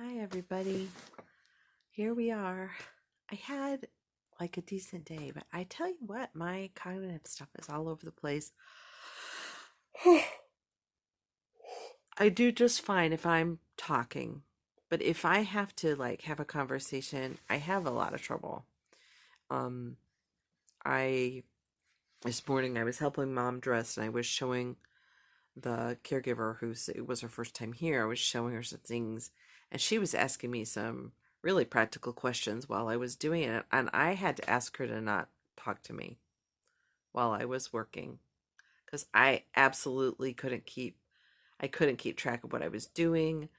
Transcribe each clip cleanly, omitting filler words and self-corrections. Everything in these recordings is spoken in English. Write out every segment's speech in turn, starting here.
Hi, everybody. Here we are. I had like a decent day, but I tell you what, my cognitive stuff is all over the place. I do just fine if I'm talking, but if I have to like have a conversation, I have a lot of trouble. Um, I this morning I was helping mom dress and I was showing the caregiver it was her first time here. I was showing her some things and she was asking me some really practical questions while I was doing it. And I had to ask her to not talk to me while I was working because I absolutely couldn't keep track of what I was doing.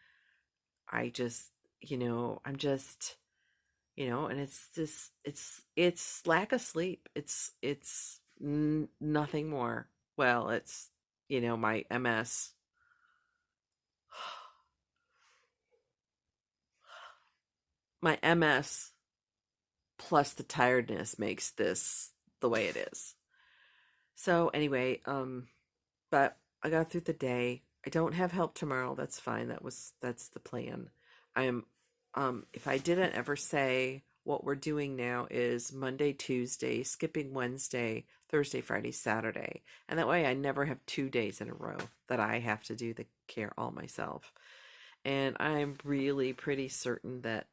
I just, I'm just, and it's lack of sleep. It's nothing more. Well, it's, my MS. My MS plus the tiredness makes this the way it is. So anyway, but I got through the day. I don't have help tomorrow. That's fine. That's the plan. I am if I didn't ever say what we're doing now is Monday, Tuesday, skipping Wednesday, Thursday, Friday, Saturday. And that way I never have 2 days in a row that I have to do the care all myself. And I'm really pretty certain that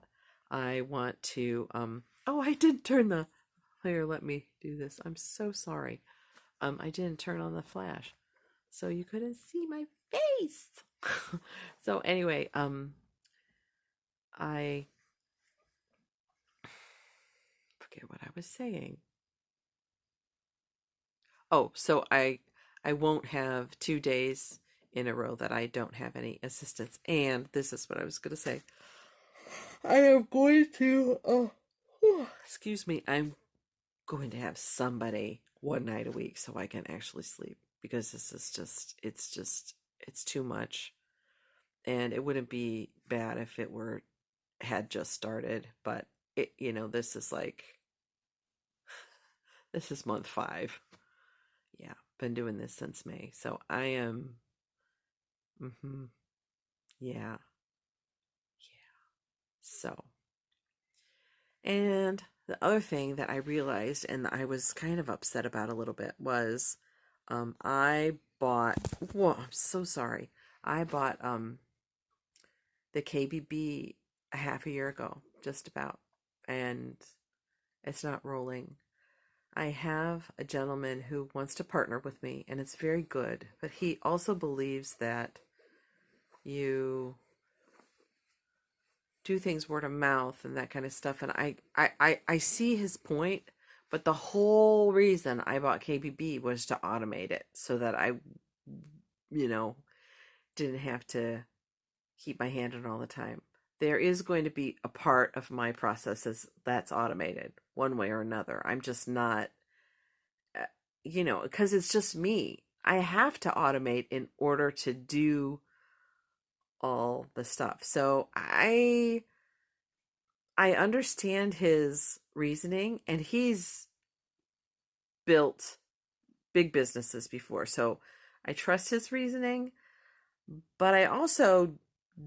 I want to oh, I did turn the here, let me do this. I'm so sorry. I didn't turn on the flash. So you couldn't see my face. So anyway, I forget what I was saying. Oh, so I won't have 2 days in a row that I don't have any assistance. And this is what I was gonna say. I am going to excuse me, I'm going to have somebody one night a week so I can actually sleep because this is it's too much. And it wouldn't be bad if it were had just started, but this is this is month 5. Yeah, been doing this since May. So I am yeah. Yeah. So, and the other thing that I realized and I was kind of upset about a little bit was I bought whoa, I'm so sorry. I bought the KBB a half a year ago, just about. And it's not rolling. I have a gentleman who wants to partner with me, and it's very good, but he also believes that you do things word of mouth and that kind of stuff. And I see his point, but the whole reason I bought KBB was to automate it so that I, you know, didn't have to keep my hand on all the time. There is going to be a part of my processes that's automated one way or another. I'm just not, because it's just me. I have to automate in order to do all the stuff. So I understand his reasoning, and he's built big businesses before. So I trust his reasoning, but I also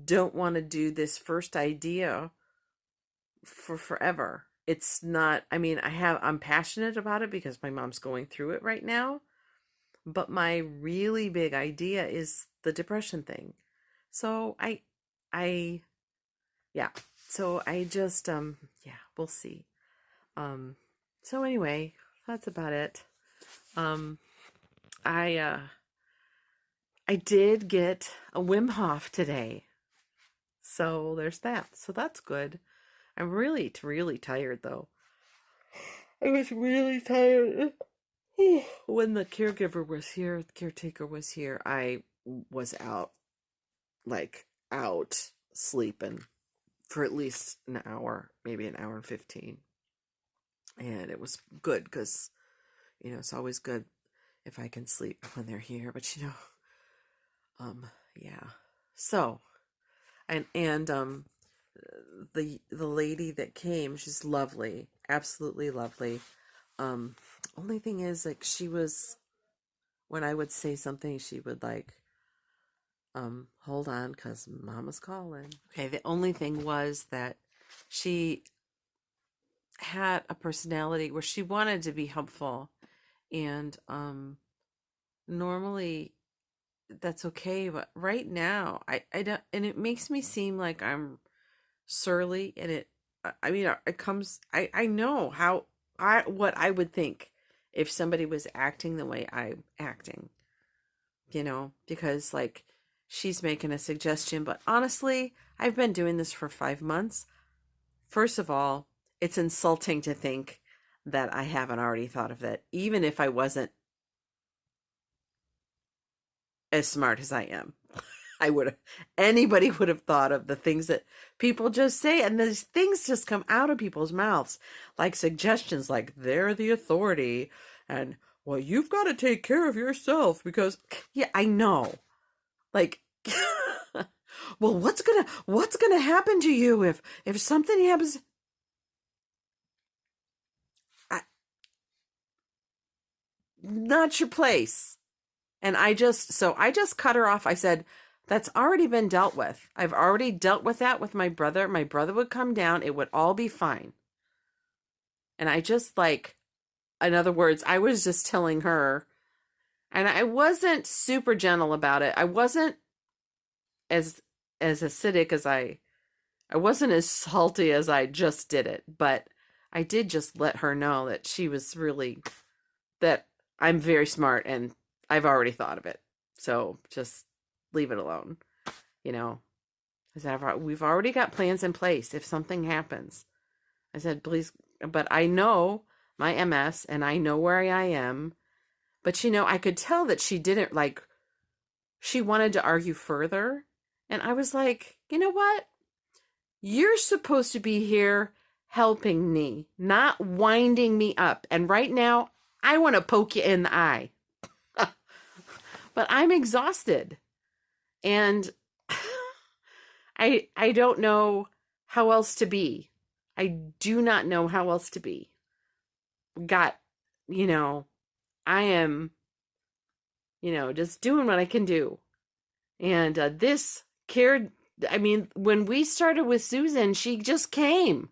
don't want to do this first idea for forever. It's not, I mean, I'm passionate about it because my mom's going through it right now, but my really big idea is the depression thing. So I yeah. So I just yeah, we'll see. Um so anyway, that's about it. Um I I did get a Wim Hof today. So there's that. So that's good. I'm really tired though. I was really tired. When the caregiver was here, the caretaker was here, I was like out sleeping for at least an hour, maybe an hour and 15. And it was good because, it's always good if I can sleep when they're here. But, yeah. So, and the lady that came, she's lovely, absolutely lovely. Only thing is, like, she was, when I would say something, she would like Hold on, because Mama's calling. Okay, the only thing was that she had a personality where she wanted to be helpful, and normally that's okay, but right now I don't, and it makes me seem like I'm surly, and I mean, it comes, I know how, what I would think if somebody was acting the way I'm acting, because like she's making a suggestion, but honestly, I've been doing this for 5 months. First of all, it's insulting to think that I haven't already thought of that, even if I wasn't as smart as I am. I would have, anybody would have thought of the things that people just say, and these things just come out of people's mouths, like suggestions like they're the authority, and well, you've got to take care of yourself because, yeah, I know. Like, well, what's gonna happen to you if something happens? I, not your place. And I just cut her off. I said, that's already been dealt with. I've already dealt with that with my brother. My brother would come down. It would all be fine. And I just like, in other words, I was just telling her, and I wasn't super gentle about it. I wasn't as acidic as I wasn't as salty as I just did it, but I did just let her know that she was really, that I'm very smart and I've already thought of it. So just leave it alone. You know, I said, we've already got plans in place if something happens. I said, please, but I know my MS and I know where I am. But, I could tell that she didn't like, she wanted to argue further. And I was like, you know what? You're supposed to be here helping me, not winding me up. And right now, I want to poke you in the eye. But I'm exhausted. And I don't know how else to be. I do not know how else to be. I am, just doing what I can do. And this cared, I mean, when we started with Susan, she just came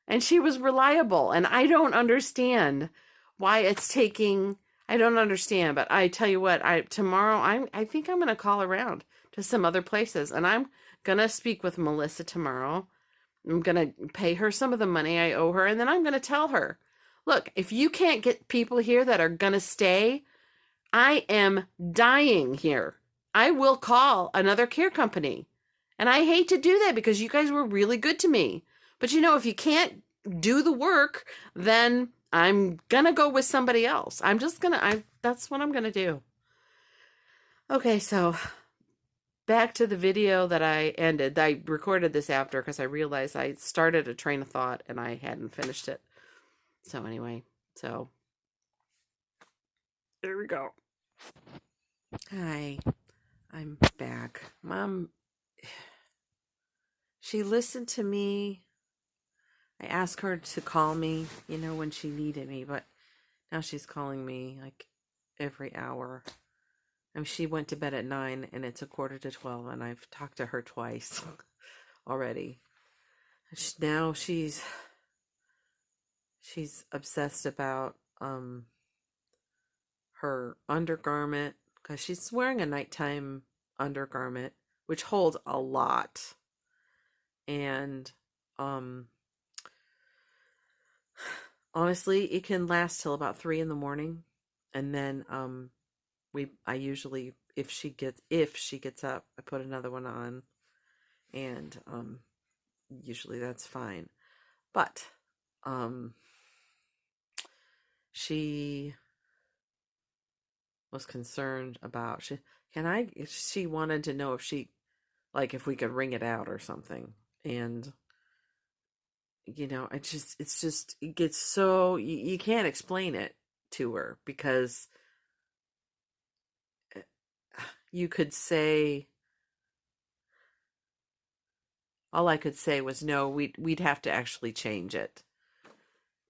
and she was reliable. And I don't understand why it's taking, I don't understand, but I tell you what, tomorrow I think I'm going to call around to some other places, and I'm going to speak with Melissa tomorrow. I'm going to pay her some of the money I owe her, and then I'm going to tell her, look, if you can't get people here that are going to stay, I am dying here. I will call another care company. And I hate to do that because you guys were really good to me. But if you can't do the work, then I'm going to go with somebody else. That's what I'm going to do. Okay, so back to the video that I ended. I recorded this after because I realized I started a train of thought and I hadn't finished it. So anyway, there we go. Hi, I'm back. Mom, she listened to me. I asked her to call me, when she needed me, but now she's calling me like every hour. I mean, she went to bed at 9 and it's 11:45 and I've talked to her twice already. Now she's obsessed about her undergarment because she's wearing a nighttime undergarment which holds a lot, and honestly it can last till about 3 a.m, and then I usually, if she gets up, I put another one on, and usually that's fine. But she was concerned about she wanted to know if we could wring it out or something. And it gets so, you can't explain it to her because you could say, all I could say was no, we'd have to actually change it.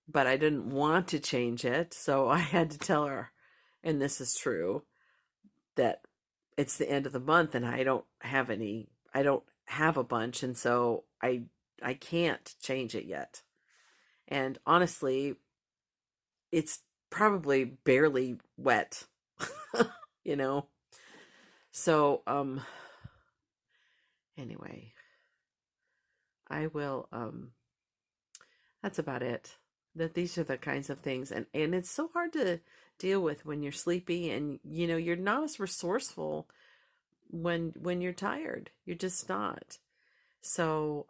But I didn't want to change it, so I had to tell her, and this is true, that it's the end of the month and I don't have a bunch, and so I can't change it yet. And honestly, it's probably barely wet, you know. So anyway, I will that's about it. That these are the kinds of things, and it's so hard to deal with when you're sleepy, and you're not as resourceful when you're tired. You're just not. So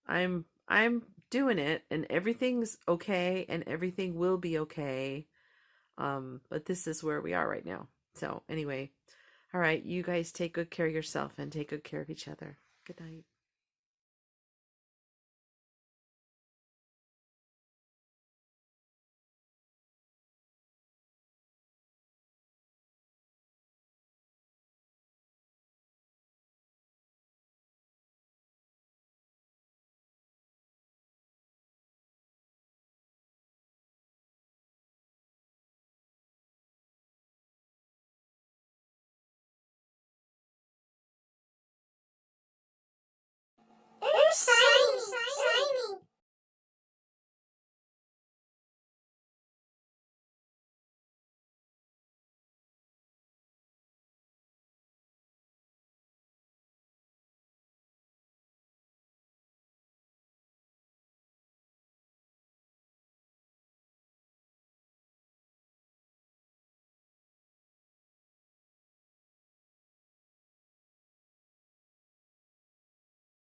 I'm doing it, and everything's okay, and everything will be okay. But this is where we are right now. So anyway, all right, you guys take good care of yourself and take good care of each other. Good night.